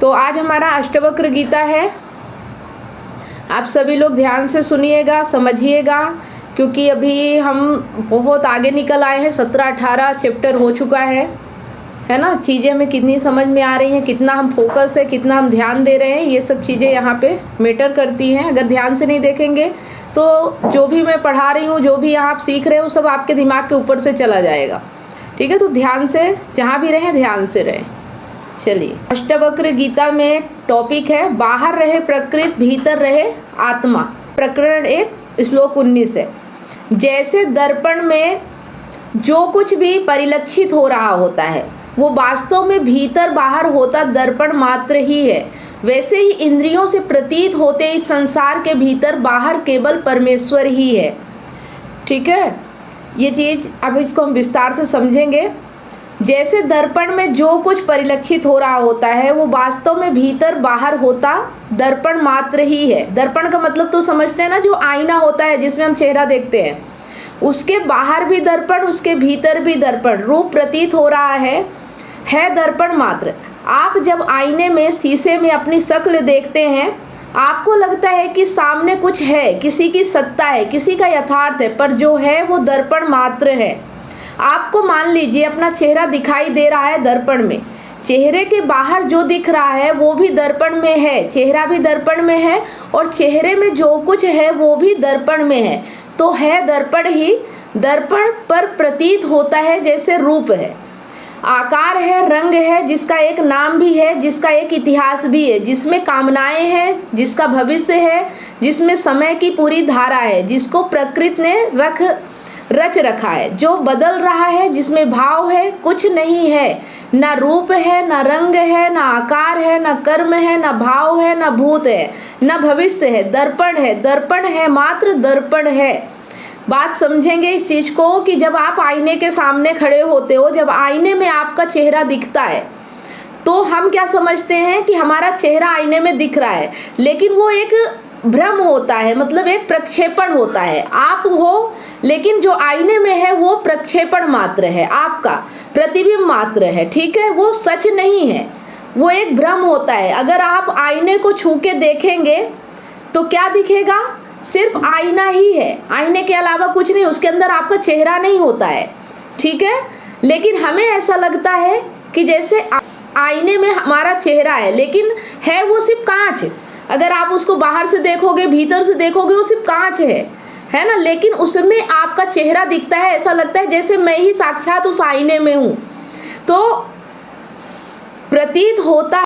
तो आज हमारा अष्टवक्र गीता है। आप सभी लोग ध्यान से सुनिएगा, समझिएगा, क्योंकि अभी हम बहुत आगे निकल आए हैं। 17-18 चैप्टर हो चुका है ना। चीज़ें हमें कितनी समझ में आ रही हैं, कितना हम फोकस है, कितना हम ध्यान दे रहे हैं, ये सब चीज़ें यहाँ पे मैटर करती हैं। अगर ध्यान से नहीं देखेंगे तो जो भी मैं पढ़ा रही हूँ, जो भी आप सीख रहे हो, सब आपके दिमाग के ऊपर से चला जाएगा। ठीक है, तो ध्यान से जहाँ भी रहें ध्यान से रहें। चलिए, अष्टवक्र गीता में टॉपिक है बाहर रहे प्रकृति, भीतर रहे आत्मा। प्रकरण 1 श्लोक 19 है। जैसे दर्पण में जो कुछ भी परिलक्षित हो रहा होता है वो वास्तव में भीतर बाहर होता दर्पण मात्र ही है, वैसे ही इंद्रियों से प्रतीत होते इस संसार के भीतर बाहर केवल परमेश्वर ही है। ठीक है, ये चीज़ अब इसको हम विस्तार से समझेंगे। जैसे दर्पण में जो कुछ परिलक्षित हो रहा होता है वो वास्तव में भीतर बाहर होता दर्पण मात्र ही है। दर्पण का मतलब तो समझते हैं ना, जो आईना होता है जिसमें हम चेहरा देखते हैं, उसके बाहर भी दर्पण, उसके भीतर भी दर्पण, रूप प्रतीत हो रहा है दर्पण मात्र। आप जब आईने में, शीशे में अपनी शक्ल देखते हैं, आपको लगता है कि सामने कुछ है, किसी की सत्ता है, किसी का यथार्थ है, पर जो है वो दर्पण मात्र है। आपको मान लीजिए अपना चेहरा दिखाई दे रहा है दर्पण में, चेहरे के बाहर जो दिख रहा है वो भी दर्पण में है, चेहरा भी दर्पण में है, और चेहरे में जो कुछ है वो भी दर्पण में है। तो है दर्पण ही, दर्पण पर प्रतीत होता है जैसे रूप है, आकार है, रंग है, जिसका एक नाम भी है, जिसका एक इतिहास भी है, जिसमें कामनाएं हैं, जिसका भविष्य है, जिसमें समय की पूरी धारा है, जिसको प्रकृति ने रच रखा है, जो बदल रहा है, जिसमें भाव है, कुछ नहीं है, ना रूप है, ना रंग है, ना आकार है, ना कर्म है, ना भाव है, ना भूत है, ना भविष्य है। दर्पण है, दर्पण है, मात्र दर्पण है। बात समझेंगे इस चीज को कि जब आप आईने के सामने खड़े होते हो, जब आईने में आपका चेहरा दिखता है तो हम क्या समझते हैं कि हमारा चेहरा आईने में दिख रहा है, लेकिन वो एक भ्रम होता है, मतलब एक प्रक्षेपण होता है। आप हो, लेकिन जो आईने में है वो प्रक्षेपण मात्र है, आपका प्रतिबिंब मात्र है। ठीक है, वो सच नहीं है, वो एक भ्रम होता है। अगर आप आईने को छू के देखेंगे तो क्या दिखेगा? सिर्फ आईना ही है, आईने के अलावा कुछ नहीं, उसके अंदर आपका चेहरा नहीं होता है। ठीक है, लेकिन हमें ऐसा लगता है कि जैसे आईने में हमारा चेहरा है, लेकिन है वो सिर्फ कांच। अगर आप उसको बाहर से देखोगे, भीतर से देखोगे, वो सिर्फ कांच है ना, लेकिन उसमें आपका चेहरा दिखता है। ऐसा लगता है जैसे मैं ही साक्षात उस आईने में हूँ। तो प्रतीत होता